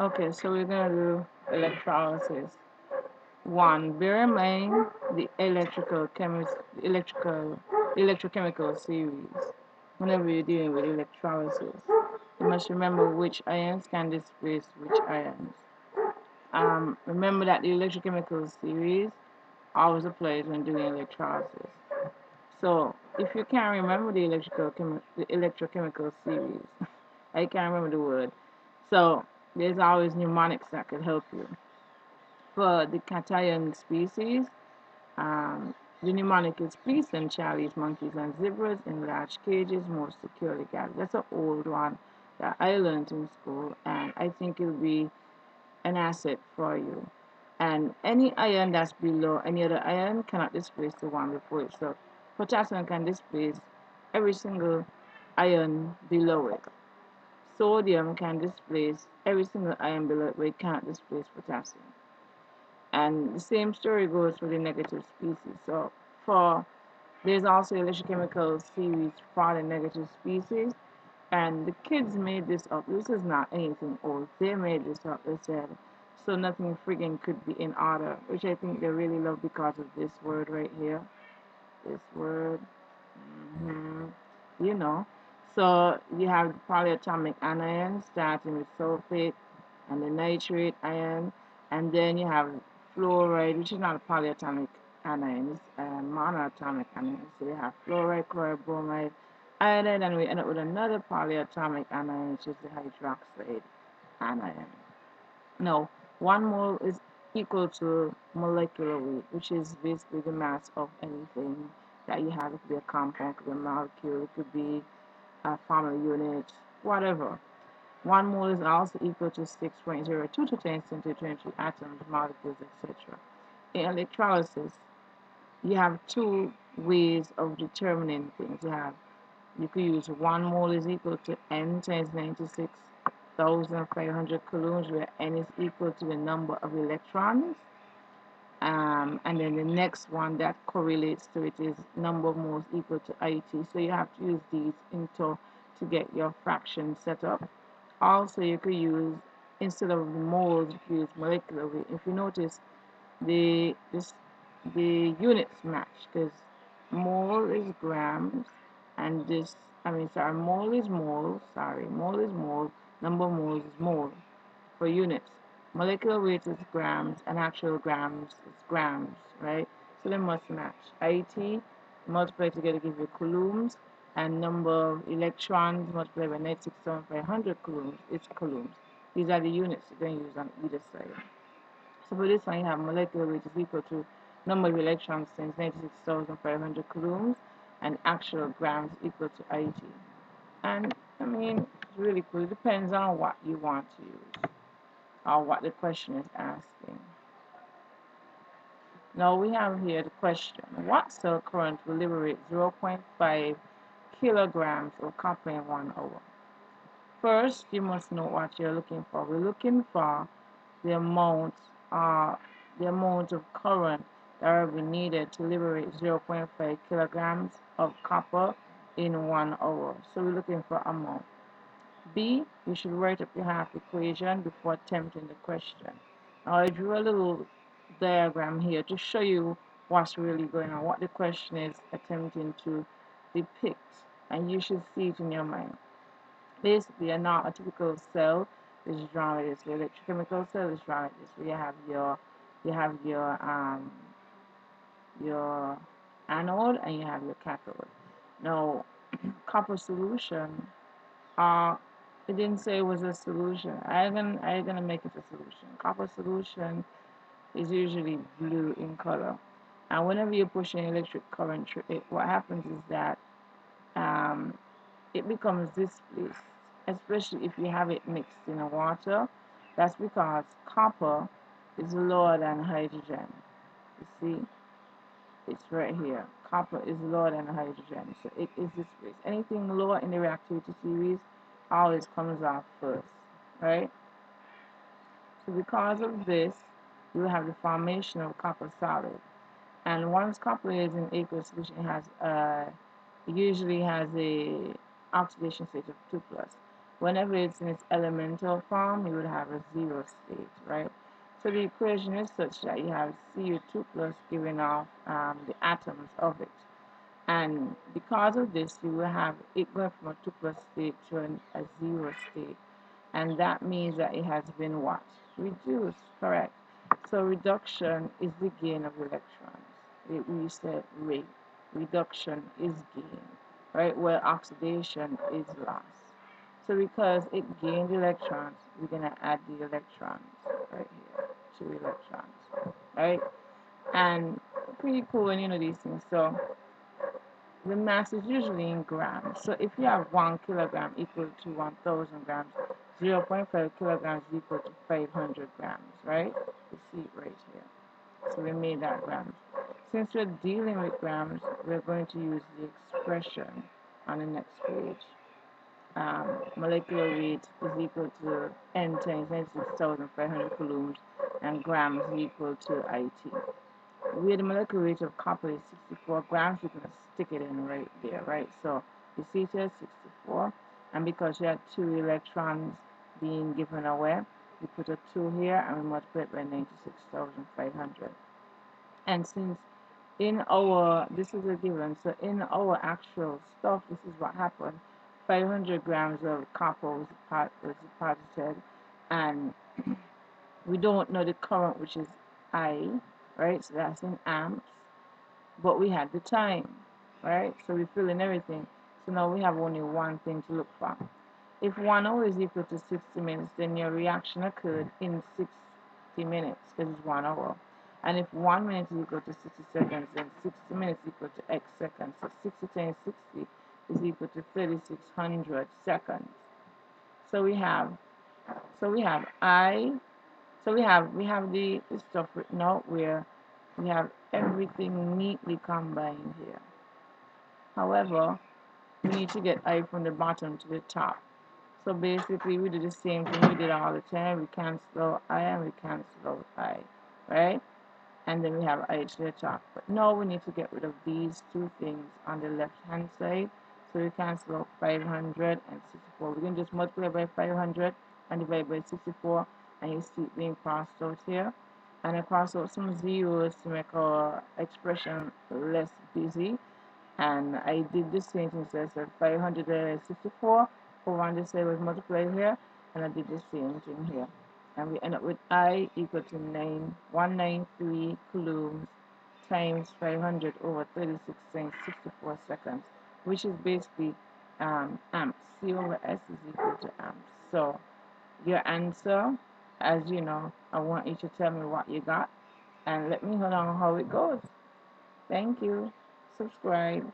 Okay, so we're gonna do electrolysis. One, bear in mind the electrochemical series. Whenever you're dealing with electrolysis, you must remember which ions can displace which ions. Remember that the electrochemical series always applies when doing electrolysis. So if you can't remember the electrochemical series, I can't remember the word. So there's always mnemonics that could help you. For the cation species, the mnemonic is please send Charlie's monkeys and zebras in large cages more securely guarded. That's an old one that I learned in school, and I think it'll be an asset for you. And any ion that's below any other ion cannot displace the one before it. So potassium can displace every single ion below it. Sodium can displace every single ion below it, but it can't displace potassium. And the same story goes for the negative species. So for there's also electrochemical series for the negative species, and the kids made this up. This is not anything old. They made this up. They said, so nothing friggin' could be in order, which I think they really love because of this word right here. This word, hmm you know. So you have the polyatomic anion starting with sulfate and the nitrate ion, and then you have fluoride, which is not a polyatomic anion, it's a monoatomic anion. So you have fluoride, chloride, bromide, iodide, and we end up with another polyatomic anion, which is the hydroxide anion. Now, one mole is equal to molecular weight, which is basically the mass of anything that you have. It could be a compound, it could be a molecule, it could be a family unit, whatever. One mole is also equal to 6.02 to 10 centimeter 23 atoms, molecules, etc. In electrolysis, you have two ways of determining things. You could use 1 mole is equal to n times 96,500 coulombs, where n is equal to the number of electrons. And then the next one that correlates to it is number of moles equal to IT. So you have to use these into to get your fraction set up. Also, you could use, instead of moles, you could use molecular weight. If you notice, the this the units match because mole is grams, and this I mean sorry, mole is mole. Sorry, mole is mole. Number of moles is mole for units. Molecular weight is grams, and actual grams is grams, right? So they must match. IT multiply together give you coulombs, and number of electrons multiplied by 96,500 coulombs is coulombs. These are the units you're going to use on either side. So for this one, you have molecular weight is equal to number of electrons times 96,500 coulombs, and actual grams equal to IT. And I mean, it's really cool. It depends on what you want to use or what the question is asking. Now we have here the question: what cell current will liberate 0.5 kilograms of copper in 1 hour? First, you must know what you're looking for. We're looking for the amount, uh, the amount of current that will be needed to liberate 0.5 kilograms of copper in 1 hour. So we're looking for amount. B, you should write up your half equation before attempting the question. Now I drew a little diagram here to show you what's really going on, what the question is attempting to depict, and you should see it in your mind. Basically, a typical cell is drawn like this. The electrochemical cell is drawn like this. Where you have your anode and you have your cathode. Now, copper solution. Uh, it didn't say it was a solution. I'm gonna make it a solution. Copper solution is usually blue in color, and whenever you push an electric current through it, what happens is that um, it becomes displaced, especially if you have it mixed in a water. That's because copper is lower than hydrogen. You see, it's right here. Copper is lower than hydrogen, so it is displaced. Anything lower in the reactivity series always comes off first, right? So because of this, you have the formation of copper solid. And once copper is in aqueous solution, it usually has a oxidation state of 2 plus. Whenever it's in its elemental form, you would have a zero state, right? So the equation is such that you have Cu2 plus giving off the atoms of it. And because of this, you will have it going from a 2 plus state to a 0 state. And that means that it has been what? Reduced, correct. So reduction is the gain of electrons. We said rate. Reduction is gain, right? Where oxidation is loss. So because it gained electrons, we're going to add the electrons right here, 2 electrons, right? And pretty cool when you know these things. So the mass is usually in grams. So if you have 1 kilogram equal to 1,000 grams, 0.5 kilograms equal to 500 grams, right? You see it right here. So we made that grams. Since we're dealing with grams, we're going to use the expression on the next page. Molecular weight is equal to N times 96,500 coulombs, and grams is equal to IT. Where the molecular weight of copper is 64 grams, you can stick it in right there, right? So you see it says 64, and because you had 2 electrons being given away, we put a 2 here and we multiply it by 96,500. And since in our, this is a given, so in our actual stuff, this is what happened. 500 grams of copper was deposited, and we don't know the current, which is I, right? So that's in amps, but we had the time, right? So we fill in everything. So now we have only one thing to look for. If 1 hour is equal to 60 minutes, then your reaction occurred in 60 minutes because it's 1 hour. And if 1 minute is equal to 60 seconds, then 60 minutes is equal to X seconds. So 60 times 60 is equal to 3,600 seconds. So we have, so we have I, so we have the stuff written out where we have everything neatly combined here. However, we need to get I from the bottom to the top. So basically, we do the same thing we did all the time. We cancel out I and we cancel out I, right? And then we have I to the top. But now we need to get rid of these two things on the left-hand side. So we cancel out 500 and 64. We can just multiply by 500 and divide by 64, and you see it being crossed out here. And I cross out some zeros to make our expression less busy. And I did the same thing, so I said 564 over on this side was multiplied here, and I did the same thing here. And we end up with I equal to 9193 coulombs times 500 over 36 times 64 seconds, which is basically amps. C over S is equal to amps. So your answer, as you know, I want you to tell me what you got, and let me know how it goes. Thank you. Subscribe.